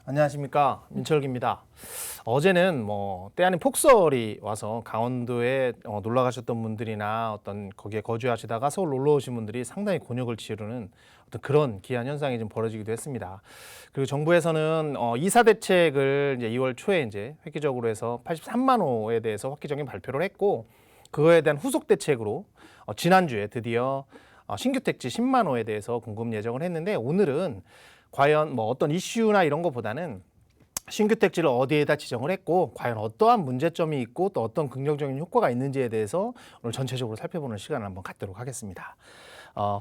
안녕하십니까, 민철기입니다. 어제는 때 아닌 폭설이 와서 강원도에 놀러 가셨던 분들이나 어떤 거기에 거주하시다가 서울 놀러 오신 분들이 상당히 곤욕을 치르는 어떤 그런 기한 현상이 좀 벌어지기도 했습니다. 그리고 정부에서는 이사 대책을 이제 2월 초에 이제 획기적으로 해서 83만 호에 대해서 획기적인 발표를 했고, 그거에 대한 후속 대책으로 지난주에 드디어 신규 택지 10만 호에 대해서 공급 예정을 했는데, 오늘은 과연 어떤 이슈나 이런 것보다는 신규 택지를 어디에다 지정을 했고 과연 어떠한 문제점이 있고 또 어떤 긍정적인 효과가 있는지에 대해서 오늘 전체적으로 살펴보는 시간을 한번 갖도록 하겠습니다.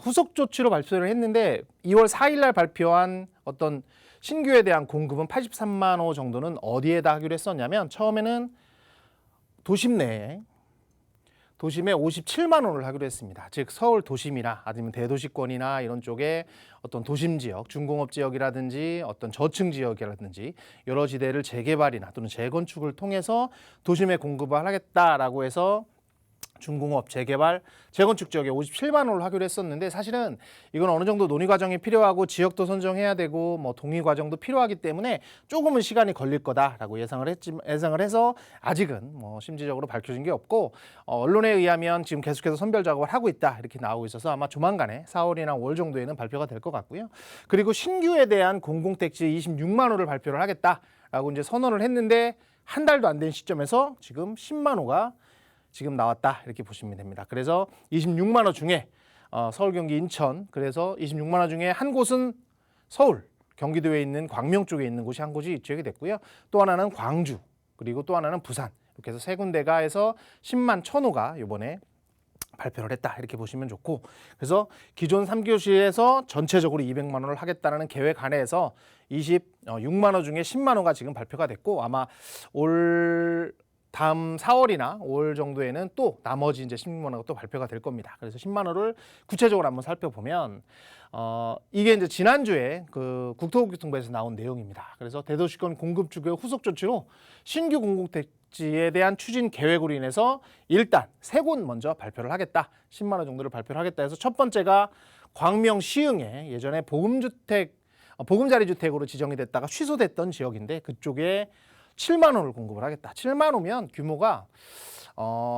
후속 조치로 발표를 했는데 2월 4일 날 발표한 어떤 신규에 대한 공급은 83만 호 정도는 어디에다 하기로 했었냐면, 처음에는 도심에 57만 호를 하기로 했습니다. 즉 서울 도심이나 아니면 대도시권이나 이런 쪽에 어떤 도심 지역, 중공업 지역이라든지 어떤 저층 지역이라든지 여러 지대를 재개발이나 또는 재건축을 통해서 도심에 공급을 하겠다라고 해서 중공업, 재개발, 재건축 지역에 57만 호를 하기로 했었는데, 사실은 이건 어느 정도 논의 과정이 필요하고 지역도 선정해야 되고 동의 과정도 필요하기 때문에 조금은 시간이 걸릴 거다라고 예상을 해서 아직은 심지적으로 밝혀진 게 없고, 언론에 의하면 지금 계속해서 선별 작업을 하고 있다 이렇게 나오고 있어서 아마 조만간에 4월이나 5월 정도에는 발표가 될 것 같고요. 그리고 신규에 대한 공공택지 26만 호를 발표를 하겠다라고 이제 선언을 했는데, 한 달도 안 된 시점에서 지금 10만 호가 지금 나왔다 이렇게 보시면 됩니다. 그래서 26만 호 중에 서울, 경기, 인천, 그래서 26만 호 중에 한 곳은 서울, 경기도에 있는 광명 쪽에 있는 곳이 한 곳이 지역이 됐고요. 또 하나는 광주, 그리고 또 하나는 부산, 이렇게 해서 세 군데가 해서 10만 1,000호가 이번에 발표를 했다 이렇게 보시면 좋고, 그래서 기존 3교시에서 전체적으로 200만 원을 하겠다는 계획 안에서 26만 호 중에 10만 호가 지금 발표가 됐고, 아마 다음 4월이나 5월 정도에는 또 나머지 이제 16만 호가 또 발표가 될 겁니다. 그래서 10만 호를 구체적으로 한번 살펴보면 이게 이제 지난주에 그 국토교통부에서 나온 내용입니다. 그래서 대도시권 공급 주교 후속 조치로 신규 공공택지에 대한 추진 계획으로 인해서 일단 세 곳 먼저 발표를 하겠다. 10만 호 정도를 발표를 하겠다 해서, 첫 번째가 광명 시흥에 예전에 보금자리 주택으로 지정이 됐다가 취소됐던 지역인데, 그쪽에 7만 호를 공급을 하겠다. 7만 호면 규모가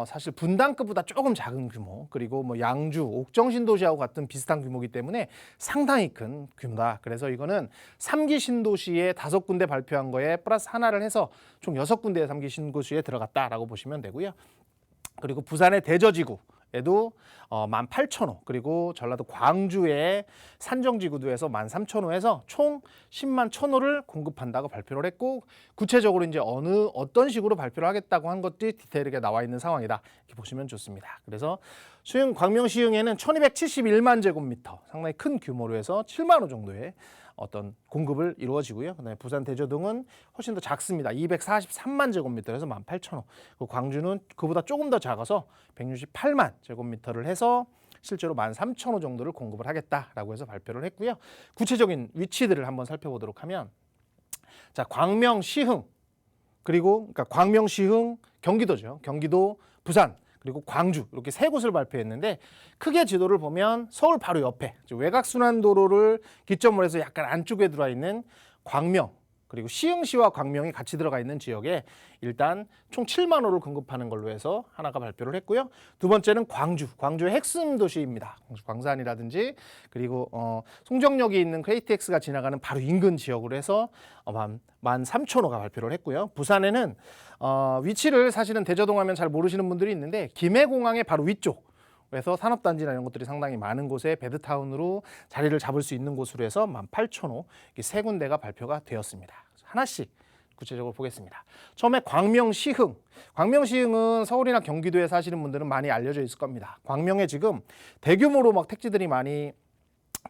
사실 분당급보다 조금 작은 규모, 그리고 양주, 옥정 신도시하고 같은 비슷한 규모이기 때문에 상당히 큰 규모다. 그래서 이거는 3기 신도시에 5군데 발표한 거에 플러스 하나를 해서 총 6군데의 3기 신도시에 들어갔다라고 보시면 되고요. 그리고 부산의 대저지구에도 18,000호, 그리고 전라도 광주의 산정지구도에서 13,000호에서 총 10만 1,000호를 공급한다고 발표를 했고, 구체적으로 이제 어떤 식으로 발표를 하겠다고 한 것들이 디테일하게 나와 있는 상황이다 이렇게 보시면 좋습니다. 그래서 광명 시흥에는 1,271만 제곱미터, 상당히 큰 규모로 해서 7만 호 정도의 어떤 공급을 이루어지고요. 그다음에 부산 대저동은 훨씬 더 작습니다. 243만 제곱미터에서 18,000호. 광주는 그보다 조금 더 작아서 168만 제곱미터를 해서 실제로 13,000호 정도를 공급을 하겠다라고 해서 발표를 했고요. 구체적인 위치들을 한번 살펴보도록 하면, 자, 광명 시흥, 그리고 그러니까 광명 시흥 경기도죠. 경기도, 부산, 그리고 광주, 이렇게 세 곳을 발표했는데, 크게 지도를 보면 서울 바로 옆에 외곽순환도로를 기점으로 해서 약간 안쪽에 들어와 있는 광명, 그리고 시흥시와 광명이 같이 들어가 있는 지역에 일단 총 7만 호를 공급하는 걸로 해서 하나가 발표를 했고요. 두 번째는 광주의 핵심 도시입니다. 광산이라든지 그리고 송정역이 있는 KTX가 지나가는 바로 인근 지역으로 해서 13,000호가 발표를 했고요. 부산에는 위치를 사실은 대저동 하면 잘 모르시는 분들이 있는데, 김해공항의 바로 위쪽, 그래서 산업단지나 이런 것들이 상당히 많은 곳에 베드타운으로 자리를 잡을 수 있는 곳으로 해서 18,000호, 이렇게 세 군데가 발표가 되었습니다. 하나씩 구체적으로 보겠습니다. 처음에 광명시흥. 광명시흥은 서울이나 경기도에 사시는 분들은 많이 알려져 있을 겁니다. 광명에 지금 대규모로 택지들이 많이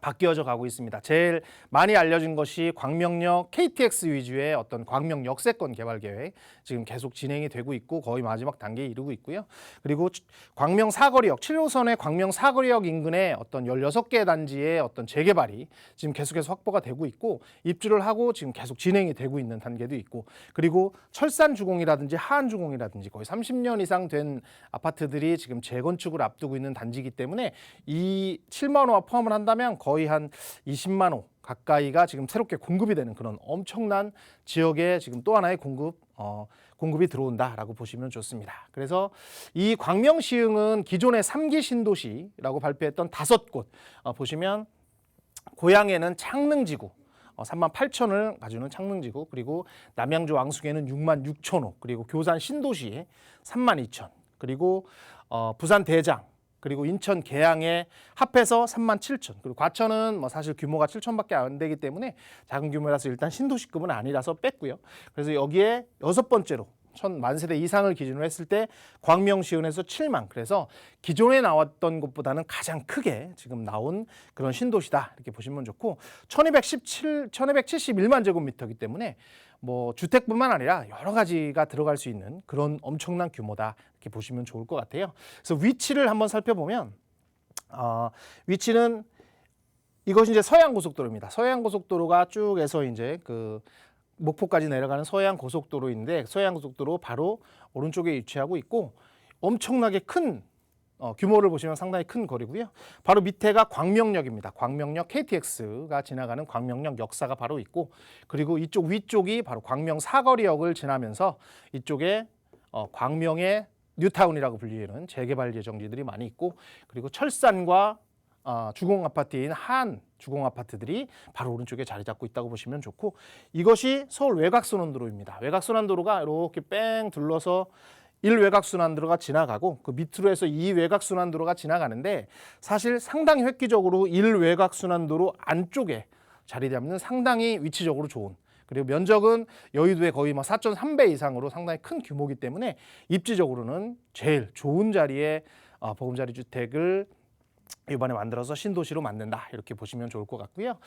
바뀌어져 가고 있습니다. 제일 많이 알려진 것이 광명역 KTX 위주의 어떤 광명 역세권 개발 계획, 지금 계속 진행이 되고 있고 거의 마지막 단계에 이르고 있고요. 그리고 광명 사거리역, 7호선의 광명 사거리역 인근에 어떤 16개 단지의 어떤 재개발이 지금 계속해서 확보가 되고 있고, 입주를 하고 지금 계속 진행이 되고 있는 단계도 있고, 그리고 철산주공이라든지 하안주공이라든지 거의 30년 이상 된 아파트들이 지금 재건축을 앞두고 있는 단지이기 때문에 이 7만 호와 포함을 한다면 거의 한 20만 호 가까이가 지금 새롭게 공급이 되는 그런 엄청난 지역에 지금 또 하나의 공급이 들어온다라고 보시면 좋습니다. 그래서 이 광명시흥은 기존의 3기 신도시라고 발표했던 5곳 보시면 고양에는 창릉지구 38,000을 가지는 창릉지구, 그리고 남양주 왕숙에는 66,000호, 그리고 교산 신도시에 32,000, 그리고 부산 대장, 그리고 인천 계양에 합해서 37,000, 그리고 과천은 뭐 사실 규모가 7,000밖에 안 되기 때문에 작은 규모라서 일단 신도시급은 아니라서 뺐고요. 그래서 여기에 6번째로 1,000만 세대 이상을 기준으로 했을 때 광명시흥에서 7만, 그래서 기존에 나왔던 것보다는 가장 크게 지금 나온 그런 신도시다 이렇게 보시면 좋고, 1271만 제곱미터이기 때문에 뭐 주택뿐만 아니라 여러 가지가 들어갈 수 있는 그런 엄청난 규모다 이렇게 보시면 좋을 것 같아요. 그래서 위치를 한번 살펴보면 위치는 이것이 이제 서해안고속도로입니다. 서해안고속도로가 쭉 해서 이제 그 목포까지 내려가는 서해안고속도로인데, 서해안고속도로 바로 오른쪽에 위치하고 있고 엄청나게 큰 규모를 보시면 상당히 큰 거리고요. 바로 밑에가 광명역입니다. 광명역 KTX가 지나가는 광명역 역사가 바로 있고, 그리고 이쪽 위쪽이 바로 광명 사거리역을 지나면서 이쪽에 광명의 뉴타운이라고 불리는 재개발 예정지들이 많이 있고, 그리고 철산과 주공아파트인 한 주공아파트들이 바로 오른쪽에 자리 잡고 있다고 보시면 좋고, 이것이 서울 외곽순환도로입니다. 외곽순환도로가 이렇게 뺑 둘러서 1외곽순환도로가 지나가고 그 밑으로 해서 2외곽순환도로가 지나가는데, 사실 상당히 획기적으로 1외곽순환도로 안쪽에 자리 잡는 상당히 위치적으로 좋은, 그리고 면적은 여의도의 거의 4.3배 이상으로 상당히 큰 규모이기 때문에 입지적으로는 제일 좋은 자리에 보금자리 주택을 이번에 만들어서 신도시로 만든다 이렇게 보시면 좋을 것 같고요.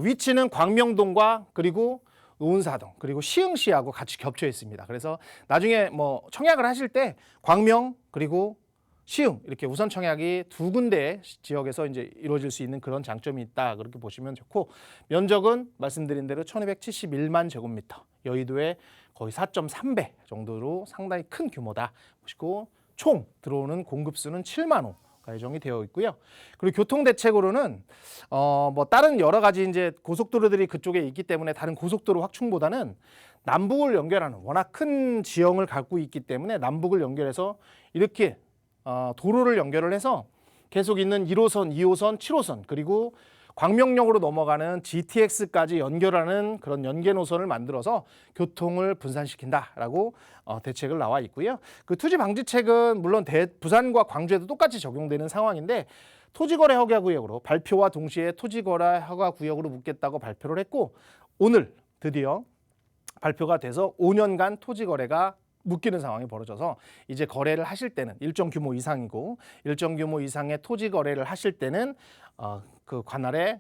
위치는 광명동과 그리고 노은사동 그리고 시흥시하고 같이 겹쳐 있습니다. 그래서 나중에 뭐 청약을 하실 때 광명 그리고 시흥 이렇게 우선 청약이 두 군데 지역에서 이제 이루어질 수 있는 그런 장점이 있다 그렇게 보시면 좋고, 면적은 말씀드린 대로 1271만 제곱미터, 여의도의 거의 4.3배 정도로 상당히 큰 규모다 보시고, 총 들어오는 공급수는 7만 호 예정이 되어 있고요. 그리고 교통 대책으로는 뭐 다른 여러 가지 이제 고속도로들이 그쪽에 있기 때문에 다른 고속도로 확충보다는 남북을 연결하는 워낙 큰 지형을 갖고 있기 때문에 남북을 연결해서 이렇게 도로를 연결을 해서 계속 있는 1호선, 2호선, 7호선 그리고 광명역으로 넘어가는 GTX까지 연결하는 그런 연계 노선을 만들어서 교통을 분산시킨다라고 대책을 나와 있고요. 그 투지 방지책은 물론 부산과 광주에도 똑같이 적용되는 상황인데, 토지거래 허가구역으로 발표와 동시에 토지거래 허가구역으로 묶겠다고 발표를 했고, 오늘 드디어 발표가 돼서 5년간 토지거래가 묶이는 상황이 벌어져서 이제 거래를 하실 때는 일정 규모 이상이고, 일정 규모 이상의 토지 거래를 하실 때는 그 관할에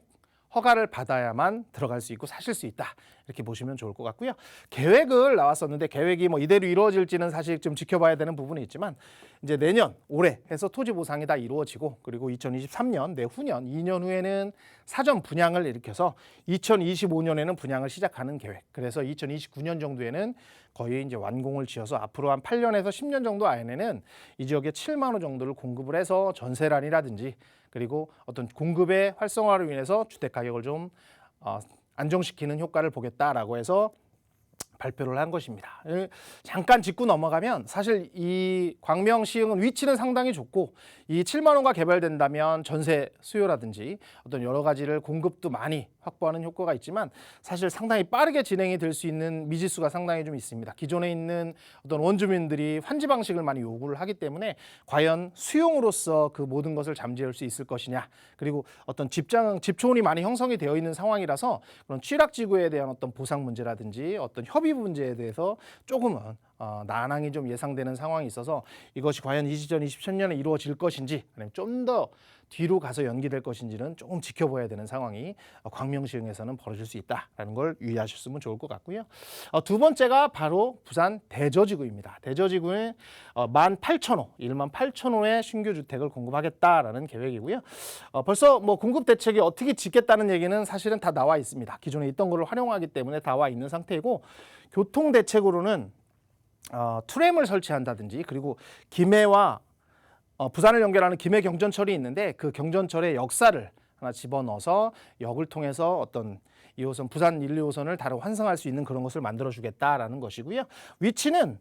허가를 받아야만 들어갈 수 있고 사실 수 있다 이렇게 보시면 좋을 것 같고요. 계획을 나왔었는데 계획이 뭐 이대로 이루어질지는 사실 좀 지켜봐야 되는 부분이 있지만, 이제 내년 올해 해서 토지 보상이 다 이루어지고, 그리고 2023년 내후년 2년 후에는 사전 분양을 일으켜서 2025년에는 분양을 시작하는 계획. 그래서 2029년 정도에는 거의 이제 완공을 지어서 앞으로 한 8년에서 10년 정도 안에는 이 지역에 7만 호 정도를 공급을 해서 전세란이라든지 그리고 어떤 공급의 활성화로 인해서 주택 가격을 좀 안정시키는 효과를 보겠다라고 해서 발표를 한 것입니다. 잠깐 짚고 넘어가면 사실 이 광명시흥은 위치는 상당히 좋고, 이 7만 호가 개발된다면 전세 수요라든지 어떤 여러 가지를 공급도 많이 확보하는 효과가 있지만, 사실 상당히 빠르게 진행이 될 수 있는 미지수가 상당히 좀 있습니다. 기존에 있는 어떤 원주민들이 환지 방식을 많이 요구를 하기 때문에 과연 수용으로서 그 모든 것을 잠재울 수 있을 것이냐, 그리고 어떤 집초원이 많이 형성이 되어 있는 상황이라서 그런 취락지구에 대한 어떤 보상 문제라든지 어떤 협의 문제에 대해서 조금은 난항이 좀 예상되는 상황이 있어서 이것이 과연 2023년에 이루어질 것인지 아니면 좀 더 뒤로 가서 연기될 것인지는 조금 지켜봐야 되는 상황이 광명시흥에서는 벌어질 수 있다라는 걸 유의하셨으면 좋을 것 같고요. 두 번째가 바로 부산 대저지구입니다. 대저지구에 18,000호, 18,000호의 신규 주택을 공급하겠다라는 계획이고요. 벌써 뭐 공급 대책이 어떻게 짓겠다는 얘기는 사실은 다 나와 있습니다. 기존에 있던 거를 활용하기 때문에 나와 있는 상태이고, 교통 대책으로는 트램을 설치한다든지, 그리고 김해와 부산을 연결하는 김해 경전철이 있는데 그 경전철의 역사를 하나 집어넣어서 역을 통해서 어떤 2호선 부산 1, 2호선을 다른 환승할 수 있는 그런 것을 만들어 주겠다라는 것이고요. 위치는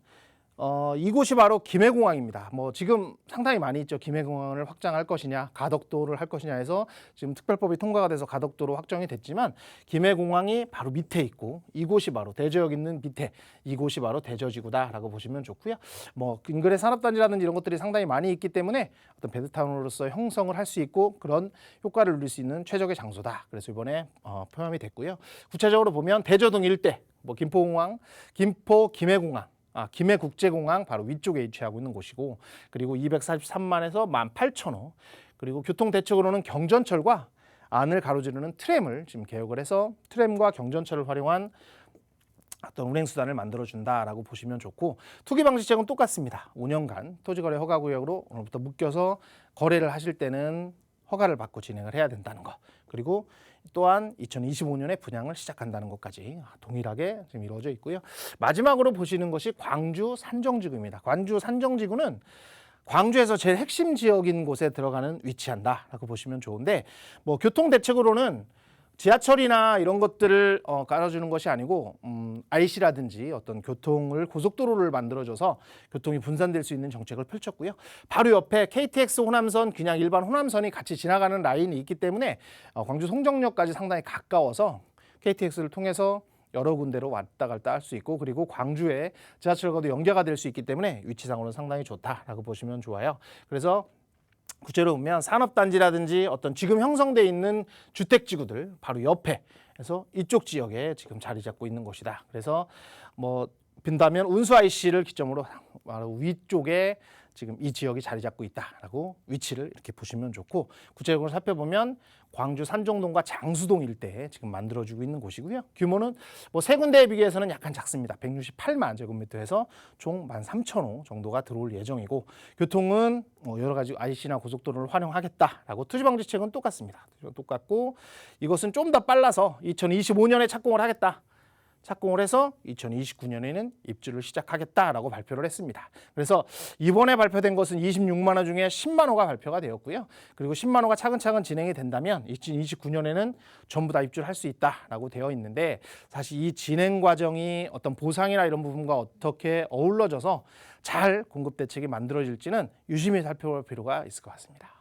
이곳이 바로 김해공항입니다. 뭐 지금 상당히 많이 있죠. 김해공항을 확장할 것이냐, 가덕도를 할 것이냐 해서 지금 특별법이 통과가 돼서 가덕도로 확정이 됐지만 김해공항이 바로 밑에 있고 이곳이 바로 대저역 있는 밑에 이곳이 바로 대저지구다라고 보시면 좋고요. 뭐 근거래 산업단지라든지 이런 것들이 상당히 많이 있기 때문에 어떤 베드타운으로서 형성을 할 수 있고 그런 효과를 누릴 수 있는 최적의 장소다. 그래서 이번에 포함이 됐고요. 구체적으로 보면 대저동 일대, 뭐 김포공항, 김해공항, 김해국제공항 바로 위쪽에 위치하고 있는 곳이고 그리고 243만에서 18,000호 그리고 교통대책으로는 경전철과 안을 가로지르는 트램을 지금 개혁을 해서 트램과 경전철을 활용한 어떤 운행수단을 만들어준다라고 보시면 좋고 투기방지책은 똑같습니다. 5년간 토지거래 허가구역으로 오늘부터 묶여서 거래를 하실 때는 허가를 받고 진행을 해야 된다는 거 그리고 또한 2025년에 분양을 시작한다는 것까지 동일하게 지금 이루어져 있고요. 마지막으로 보시는 것이 광주 산정지구입니다. 광주 산정지구는 광주에서 제일 핵심 지역인 곳에 들어가는 위치한다라고 보시면 좋은데 뭐 교통 대책으로는 지하철이나 이런 것들을 깔아주는 것이 아니고 IC라든지 어떤 교통을 고속도로를 만들어줘서 교통이 분산될 수 있는 정책을 펼쳤고요. 바로 옆에 KTX 호남선 그냥 일반 호남선이 같이 지나가는 라인이 있기 때문에 광주 송정역까지 상당히 가까워서 KTX를 통해서 여러 군데로 왔다 갔다 할 수 있고 그리고 광주에 지하철과도 연계가 될 수 있기 때문에 위치상으로는 상당히 좋다라고 보시면 좋아요. 그래서 구체로 보면 산업단지라든지 어떤 지금 형성돼 있는 주택지구들 바로 옆에 해서 이쪽 지역에 지금 자리 잡고 있는 곳이다. 그래서 뭐 빈다면 운수 IC를 기점으로 바로 위쪽에 지금 이 지역이 자리 잡고 있다라고 위치를 이렇게 보시면 좋고 구체적으로 살펴보면 광주 산정동과 장수동 일대에 지금 만들어지고 있는 곳이고요. 규모는 뭐 세 군데에 비교해서는 약간 작습니다. 168만 제곱미터에서 총 13,000호 정도가 들어올 예정이고 교통은 여러 가지 IC나 고속도로를 활용하겠다라고 투지방지책은 똑같습니다. 똑같고 이것은 좀 더 빨라서 2025년에 착공을 하겠다. 착공을 해서 2029년에는 입주를 시작하겠다라고 발표를 했습니다. 그래서 이번에 발표된 것은 26만 호 중에 10만 호가 발표가 되었고요. 그리고 10만 호가 차근차근 진행이 된다면 2029년에는 전부 다 입주를 할 수 있다라고 되어 있는데 사실 이 진행 과정이 어떤 보상이나 이런 부분과 어떻게 어우러져서 잘 공급 대책이 만들어질지는 유심히 살펴볼 필요가 있을 것 같습니다.